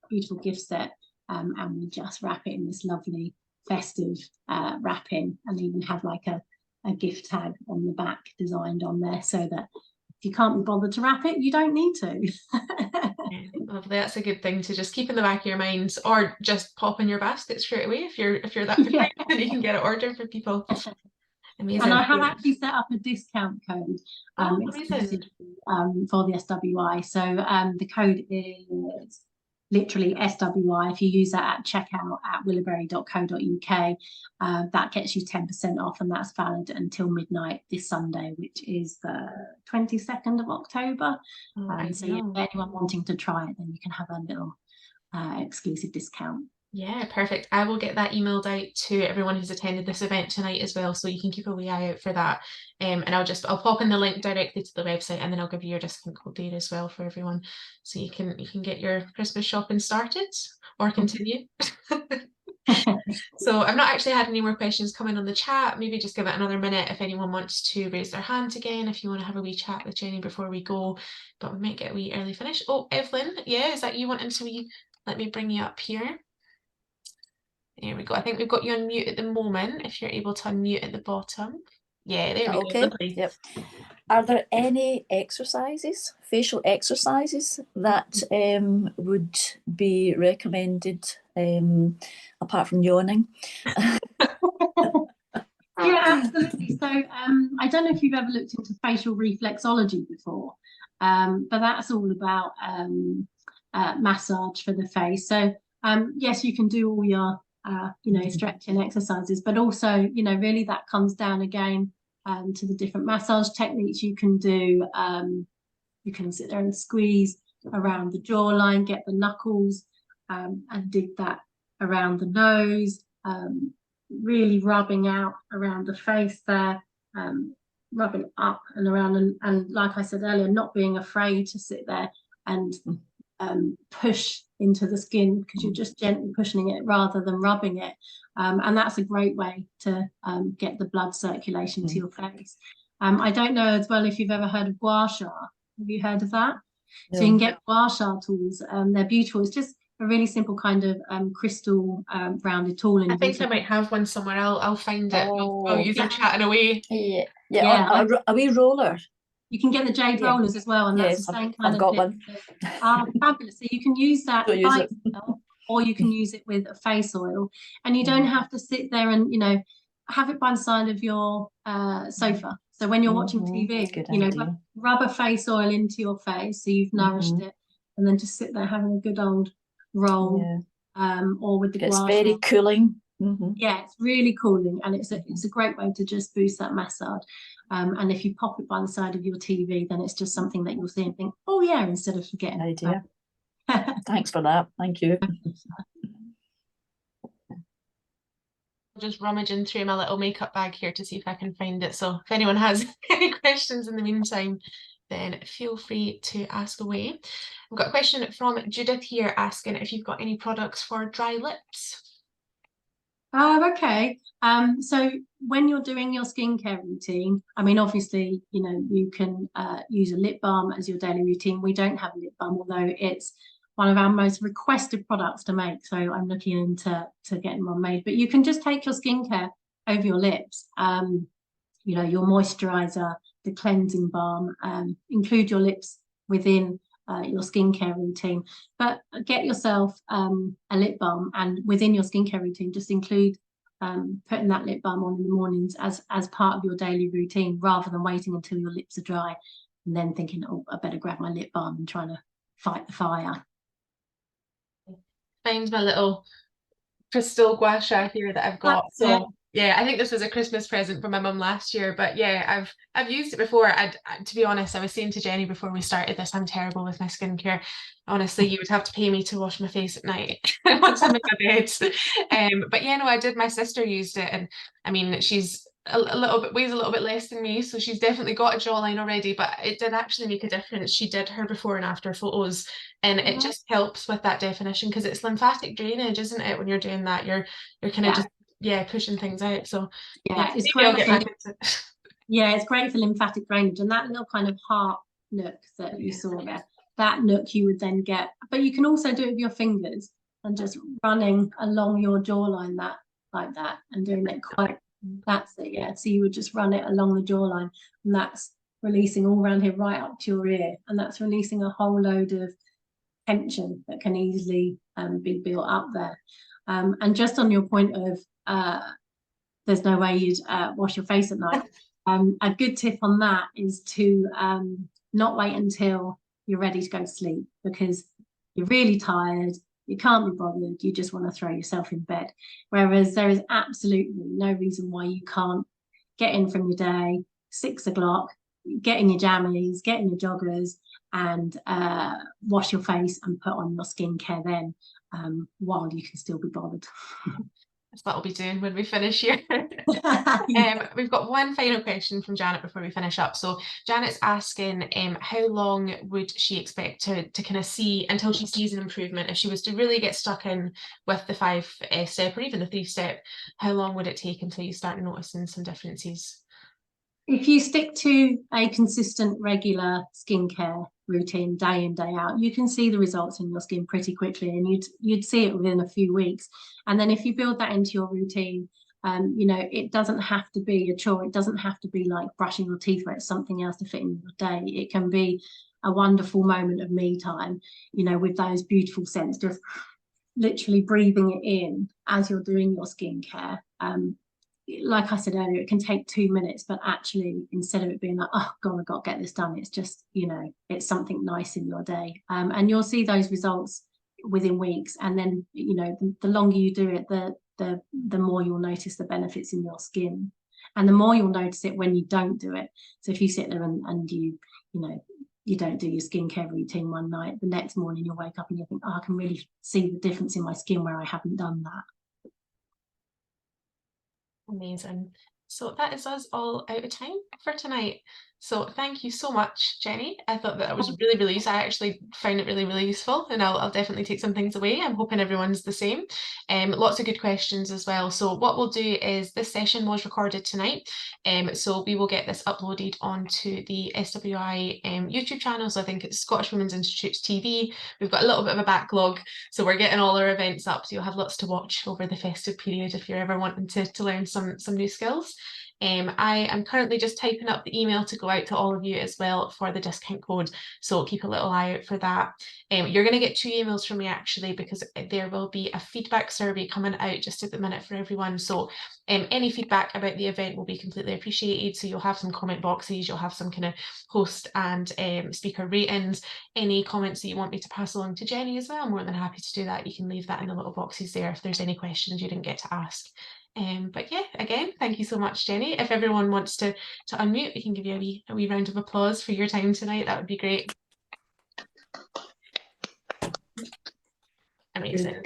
beautiful gift set, and we just wrap it in this lovely festive wrapping, and even have like a gift tag on the back designed on there, so that if you can't be bothered to wrap it, you don't need to. Yeah, lovely. That's a good thing to just keep in the back of your minds, or just pop in your basket straight away if you're that kind, and you can get it ordered for people. Amazing. And I have actually set up a discount code for the SWI. So the code is literally SWI. If you use that at checkout at willowberry.co.uk, that gets you 10% off, and that's valid until midnight this Sunday, which is the 22nd of October. So yeah, anyone wanting to try it, then you can have a little exclusive discount. Yeah, perfect. I will get that emailed out to everyone who's attended this event tonight as well, so you can keep a wee eye out for that. And I'll pop in the link directly to the website, and then I'll give you your discount code there as well for everyone, so you can get your Christmas shopping started or continue. So I've not actually had any more questions come in on the chat. Maybe just give it another minute if anyone wants to raise their hand again, if you want to have a wee chat with Jenny before we go, but we might get a wee early finish. Oh, Evelyn, yeah, is that you wanting to let me bring you up here? There we go. I think we've got you on mute at the moment. If you're able to unmute at the bottom. Yeah, there we go. Lovely. Yep. Are there any exercises, facial exercises, that would be recommended apart from yawning? Yeah, absolutely. So I don't know if you've ever looked into facial reflexology before, but that's all about massage for the face. So yes, you can do all your stretching exercises, but also, really that comes down again to the different massage techniques you can do. You can sit there and squeeze around the jawline, get the knuckles, and dig that around the nose, really rubbing out around the face there, rubbing up and around, and like I said earlier, not being afraid to sit there and push into the skin, because you're just gently pushing it rather than rubbing it, and that's a great way to get the blood circulation to your face. I don't know as well if you've ever heard of gua sha. Have you heard of that? No. So you can get gua sha tools. They're beautiful. It's just a really simple kind of crystal rounded tool. I think I might have one somewhere. I'll find it. I'll use your chatting away. Yeah. A wee roller. You can get the jade rollers as well, and that's the same kind I've got one. Fabulous. So you can use that by itself, or you can use it with a face oil, and you don't have to sit there and have it by the side of your sofa. So when you're watching TV, rub a face oil into your face, so you've nourished it, and then just sit there having a good old roll, or with the gua sha. It's very cooling. Yeah, it's really cooling, and it's a great way to just boost that massage. And if you pop it by the side of your TV, then it's just something that you'll see and think, oh yeah, instead of forgetting. Idea. Thanks for that. Thank you. Just rummaging through my little makeup bag here to see if I can find it. So if anyone has any questions in the meantime, then feel free to ask away. I've got a question from Judith here asking if you've got any products for dry lips. Okay. So when you're doing your skincare routine, I mean, obviously, you can use a lip balm as your daily routine. We don't have a lip balm, although it's one of our most requested products to make. So I'm looking into getting one made. But you can just take your skincare over your lips. You know, your moisturizer, the cleansing balm, include your lips within your skincare routine. But get yourself a lip balm, and within your skincare routine, just include putting that lip balm on in the mornings as part of your daily routine, rather than waiting until your lips are dry and then thinking, oh, I better grab my lip balm and trying to fight the fire. Find my little crystal gua sha here that I've got. That's it. So yeah, I think this was a Christmas present from my mum last year, but yeah, I've used it before. To be honest, I was saying to Jenny before we started this, I'm terrible with my skincare. Honestly, you would have to pay me to wash my face at night once I'm in my bed. But yeah, no, I did. My sister used it, and I mean, she's weighs a little bit less than me, so she's definitely got a jawline already, but it did actually make a difference. She did her before and after photos, and it just helps with that definition, because it's lymphatic drainage, isn't it? When you're doing that, you're kind of just pushing things out. So yeah, it's maybe I'll great get back into it. Yeah, it's great for lymphatic drainage, and that little kind of heart nook that you saw there, that nook you would then get. But you can also do it with your fingers and just running along your jawline like that, and doing it quite. That's it, yeah. So you would just run it along the jawline, and that's releasing all around here right up to your ear, and that's releasing a whole load of tension that can easily be built up there. And just on your point of there's no way you'd wash your face at night. A good tip on that is to not wait until you're ready to go to sleep, because you're really tired, you can't be bothered, you just want to throw yourself in bed. Whereas there is absolutely no reason why you can't get in from your day, 6 o'clock, get in your jammies, get in your joggers, and wash your face and put on your skincare then, while you can still be bothered. That's what I'll be doing when we finish here. We've got one final question from Janet before we finish up. So Janet's asking how long would she expect to kind of see until she sees an improvement? If she was to really get stuck in with the 5-step or even the 3-step, how long would it take until you start noticing some differences? If you stick to a consistent, regular skincare routine day in, day out, you can see the results in your skin pretty quickly, and you'd see it within a few weeks. And then if you build that into your routine, you know, it doesn't have to be a chore. It doesn't have to be like brushing your teeth where it's something else to fit in your day. It can be a wonderful moment of me time, you know, with those beautiful scents, just literally breathing it in as you're doing your skincare. Like I said earlier, it can take 2 minutes, but actually, instead of it being like, oh God, I've got to get this done, it's just, you know, it's something nice in your day. And you'll see those results within weeks. And then, you know, the longer you do it, the more you'll notice the benefits in your skin. And the more you'll notice it when you don't do it. So if you sit there and you know, you don't do your skincare routine one night, the next morning you'll wake up and you think, oh, I can really see the difference in my skin where I haven't done that. Amazing. So that is us all out of time for tonight. So thank you so much, Jenny. I thought that was really, really useful. I actually found it really, really useful, and I'll definitely take some things away. I'm hoping everyone's the same. Lots of good questions as well. So what we'll do is, this session was recorded tonight, so we will get this uploaded onto the SWI YouTube channel. So I think it's Scottish Women's Institute's TV. We've got a little bit of a backlog, so we're getting all our events up. So you'll have lots to watch over the festive period if you're ever wanting to learn some new skills. I am currently just typing up the email to go out to all of you as well for the discount code, so keep a little eye out for that. You're going to get 2 emails from me actually, because there will be a feedback survey coming out just at the minute for everyone. So any feedback about the event will be completely appreciated. So you'll have some comment boxes, you'll have some kind of host and speaker ratings. Any comments that you want me to pass along to Jenny as well, I'm more than happy to do that. You can leave that in the little boxes there if there's any questions you didn't get to ask. But yeah, again, thank you so much, Jenny. If everyone wants to unmute, we can give you a wee round of applause for your time tonight. That would be great. Amazing.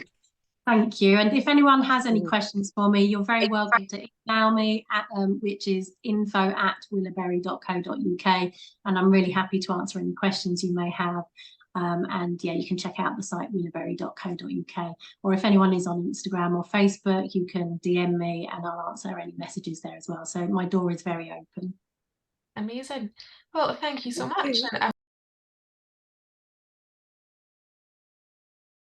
Thank you. And if anyone has any questions for me, you're very welcome to email me at which is info@willowberry.co.uk, and I'm really happy to answer any questions you may have. And yeah, you can check out the site willowberry.co.uk, or if anyone is on Instagram or Facebook, you can DM me and I'll answer any messages there as well. So my door is very open. Amazing. Well, thank you so much. And